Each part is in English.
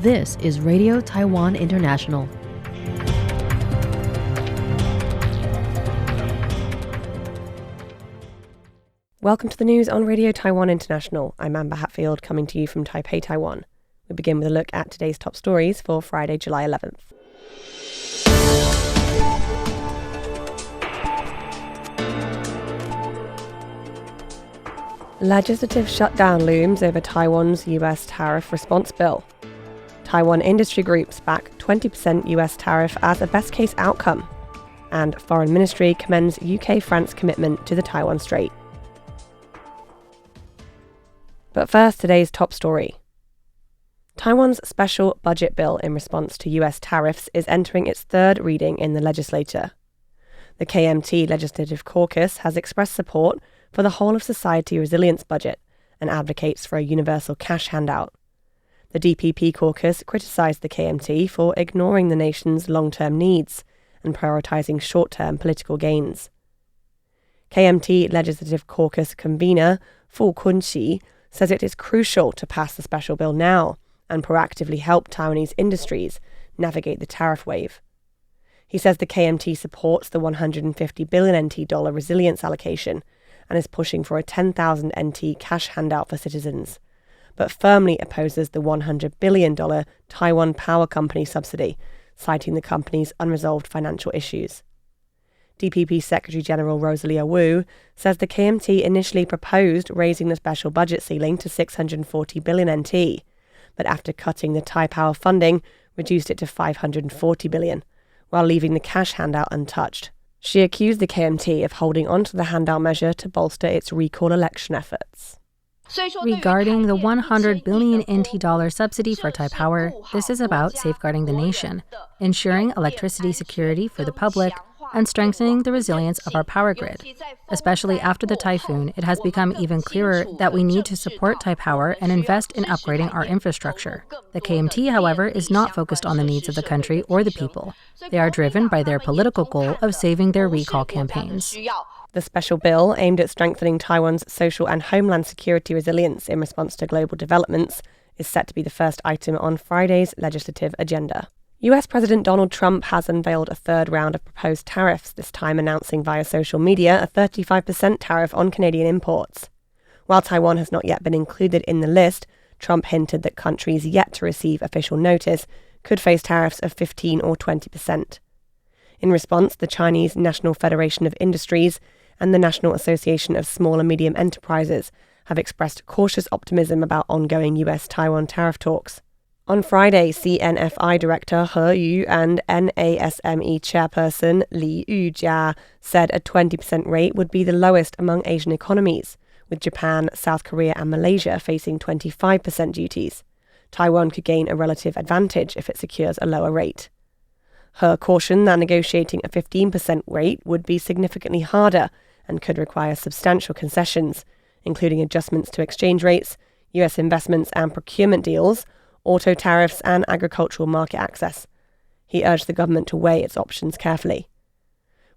This is Radio Taiwan International. Welcome to the news on Radio Taiwan International. I'm Amber Hatfield, coming to you from Taipei, Taiwan. We begin with a look at today's top stories for Friday, July 11th. Legislative shutdown looms over Taiwan's US tariff response bill. Taiwan industry groups back 20% US tariff as a best-case outcome. And Foreign Ministry commends UK-France commitment to the Taiwan Strait. But first, today's top story. Taiwan's special budget bill in response to US tariffs is entering its third reading in the legislature. The KMT Legislative Caucus has expressed support for the whole of society resilience budget and advocates for a universal cash handout. The DPP caucus criticised the KMT for ignoring the nation's long-term needs and prioritising short-term political gains. KMT Legislative Caucus convener Fu Kunqi says it is crucial to pass the special bill now and proactively help Taiwanese industries navigate the tariff wave. He says the KMT supports the 150 billion NT dollar resilience allocation and is pushing for a 10,000 NT cash handout for citizens, but firmly opposes the $100 billion Taiwan Power Company subsidy, citing the company's unresolved financial issues. DPP Secretary-General Rosalia Wu says the KMT initially proposed raising the special budget ceiling to 640 billion NT, but after cutting the Taipower funding, reduced it to 540 billion, while leaving the cash handout untouched. She accused the KMT of holding onto the handout measure to bolster its recall election efforts. Regarding the 100 billion NT dollar subsidy for Taipower, this is about safeguarding the nation, ensuring electricity security for the public, and strengthening the resilience of our power grid. Especially after the typhoon, it has become even clearer that we need to support Taipower and invest in upgrading our infrastructure. The KMT, however, is not focused on the needs of the country or the people. They are driven by their political goal of saving their recall campaigns. The special bill, aimed at strengthening Taiwan's social and homeland security resilience in response to global developments, is set to be the first item on Friday's legislative agenda. US President Donald Trump has unveiled a third round of proposed tariffs, this time announcing via social media a 35% tariff on Canadian imports. While Taiwan has not yet been included in the list, Trump hinted that countries yet to receive official notice could face tariffs of 15 or 20%. In response, the Chinese National Federation of Industries and the National Association of Small and Medium Enterprises have expressed cautious optimism about ongoing US-Taiwan tariff talks. On Friday, CNFI Director He Yu and NASME Chairperson Li Yujia said a 20% rate would be the lowest among Asian economies, with Japan, South Korea and Malaysia facing 25% duties. Taiwan could gain a relative advantage if it secures a lower rate. He cautioned that negotiating a 15% rate would be significantly harder and could require substantial concessions, including adjustments to exchange rates, US investments and procurement deals, auto tariffs and agricultural market access. He urged the government to weigh its options carefully.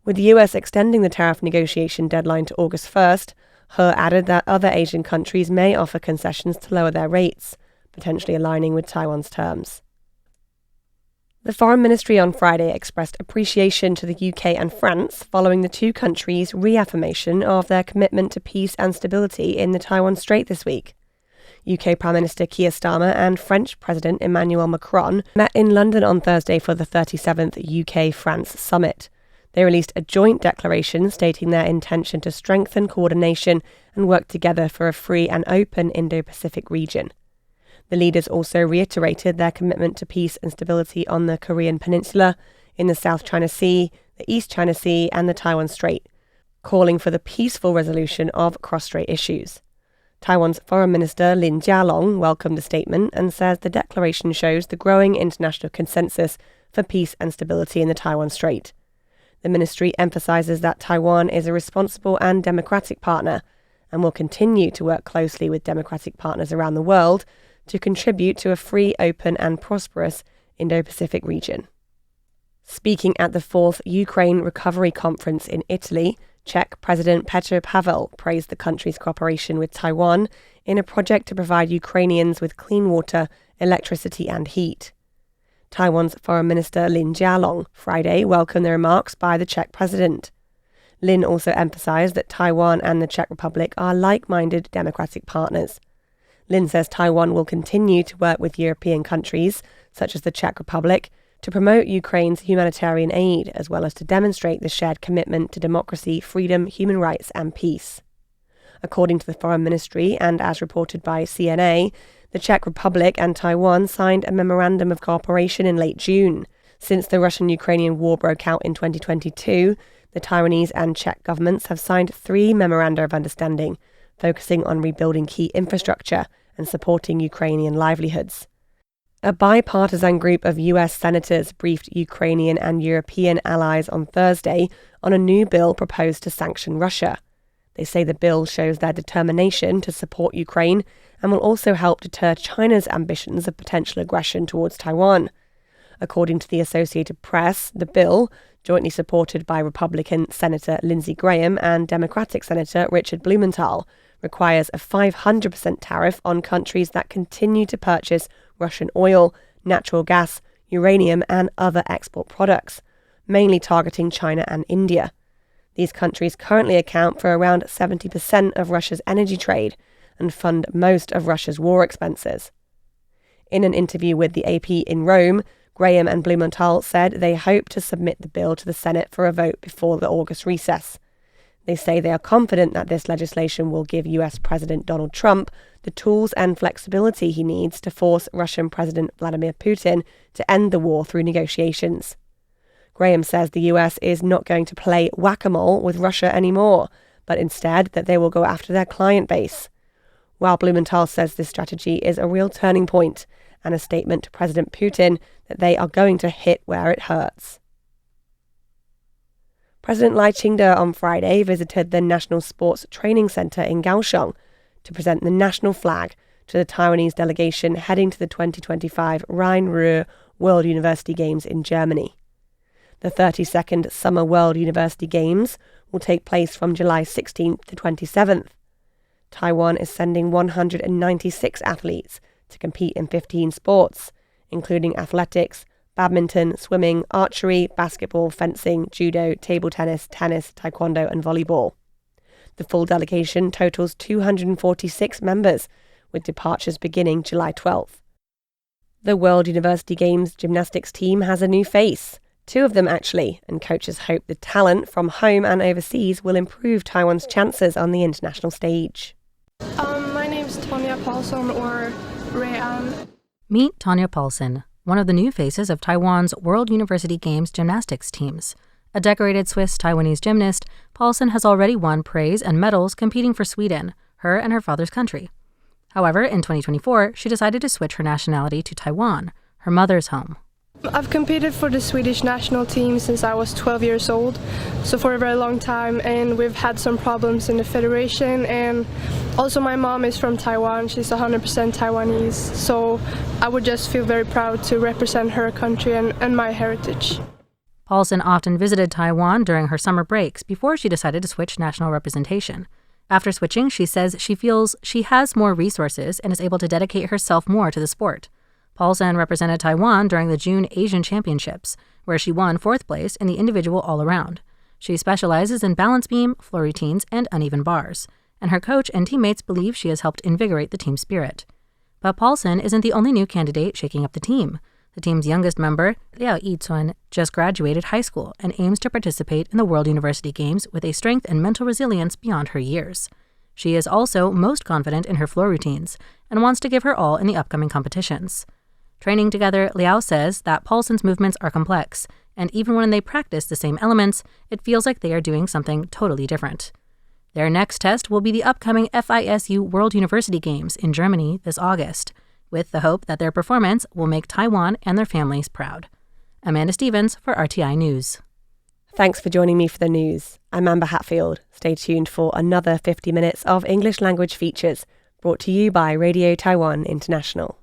With the US extending the tariff negotiation deadline to August 1st, He added that other Asian countries may offer concessions to lower their rates, potentially aligning with Taiwan's terms. The Foreign Ministry on Friday expressed appreciation to the UK and France following the two countries' reaffirmation of their commitment to peace and stability in the Taiwan Strait this week. UK Prime Minister Keir Starmer and French President Emmanuel Macron met in London on Thursday for the 37th UK-France summit. They released a joint declaration stating their intention to strengthen coordination and work together for a free and open Indo-Pacific region. The leaders also reiterated their commitment to peace and stability on the Korean Peninsula, in the South China Sea, the East China Sea and the Taiwan Strait, calling for the peaceful resolution of cross-strait issues. Taiwan's Foreign Minister Lin Jialong welcomed the statement and says the declaration shows the growing international consensus for peace and stability in the Taiwan Strait. The ministry emphasizes that Taiwan is a responsible and democratic partner and will continue to work closely with democratic partners around the world to contribute to a free, open and prosperous Indo-Pacific region. Speaking at the 4th Ukraine Recovery Conference in Italy, Czech President Petr Pavel praised the country's cooperation with Taiwan in a project to provide Ukrainians with clean water, electricity and heat. Taiwan's Foreign Minister Lin Jialong Friday welcomed the remarks by the Czech president. Lin also emphasized that Taiwan and the Czech Republic are like-minded democratic partners. Lin says Taiwan will continue to work with European countries, such as the Czech Republic, to promote Ukraine's humanitarian aid, as well as to demonstrate the shared commitment to democracy, freedom, human rights and peace. According to the Foreign Ministry, and as reported by CNA, the Czech Republic and Taiwan signed a memorandum of cooperation in late June. Since the Russian-Ukrainian war broke out in 2022, the Taiwanese and Czech governments have signed 3 memoranda of understanding, focusing on rebuilding key infrastructure and supporting Ukrainian livelihoods. A bipartisan group of US senators briefed Ukrainian and European allies on Thursday on a new bill proposed to sanction Russia. They say the bill shows their determination to support Ukraine and will also help deter China's ambitions of potential aggression towards Taiwan. According to the Associated Press, the bill, jointly supported by Republican Senator Lindsey Graham and Democratic Senator Richard Blumenthal, requires a 500% tariff on countries that continue to purchase Russian oil, natural gas, uranium and other export products, mainly targeting China and India. These countries currently account for around 70% of Russia's energy trade and fund most of Russia's war expenses. In an interview with the AP in Rome, Graham and Blumenthal said they hope to submit the bill to the Senate for a vote before the August recess. They say they are confident that this legislation will give US President Donald Trump the tools and flexibility he needs to force Russian President Vladimir Putin to end the war through negotiations. Graham says the US is not going to play whack-a-mole with Russia anymore, but instead that they will go after their client base. While Blumenthal says this strategy is a real turning point and a statement to President Putin that they are going to hit where it hurts. President Lai Ching-te on Friday visited the National Sports Training Center in Kaohsiung to present the national flag to the Taiwanese delegation heading to the 2025 Rhine-Ruhr World University Games in Germany. The 32nd Summer World University Games will take place from July 16th to 27th. Taiwan is sending 196 athletes to compete in 15 sports, including athletics, badminton, swimming, archery, basketball, fencing, judo, table tennis, taekwondo and volleyball. The full delegation totals 246 members, with departures beginning July 12th. The World University Games gymnastics team has a new face. 2 of them actually, and coaches hope the talent from home and overseas will improve Taiwan's chances on the international stage. My name's Tanya Paulson, or Rayan. Meet Tanya Paulson, one of the new faces of Taiwan's World University Games gymnastics teams. A decorated Swiss-Taiwanese gymnast, Paulson has already won praise and medals competing for Sweden, her and her father's country. However, in 2024, she decided to switch her nationality to Taiwan, her mother's home. I've competed for the Swedish national team since I was 12 years old, so for a very long time, and we've had some problems in the federation, and also my mom is from Taiwan. She's 100% Taiwanese, so I would just feel very proud to represent her country and my heritage. Paulson often visited Taiwan during her summer breaks before she decided to switch national representation. After switching, she says she feels she has more resources and is able to dedicate herself more to the sport. Paulson represented Taiwan during the June Asian Championships, where she won 4th place in the individual all-around. She specializes in balance beam, floor routines, and uneven bars, and her coach and teammates believe she has helped invigorate the team spirit. But Paulson isn't the only new candidate shaking up the team. The team's youngest member, Liao Yichuan, just graduated high school and aims to participate in the World University Games with a strength and mental resilience beyond her years. She is also most confident in her floor routines and wants to give her all in the upcoming competitions. Training together, Liao says that Paulson's movements are complex, and even when they practice the same elements, it feels like they are doing something totally different. Their next test will be the upcoming FISU World University Games in Germany this August, with the hope that their performance will make Taiwan and their families proud. Amanda Stevens for RTI News. Thanks for joining me for the news. I'm Amber Hatfield. Stay tuned for another 50 minutes of English language features brought to you by Radio Taiwan International.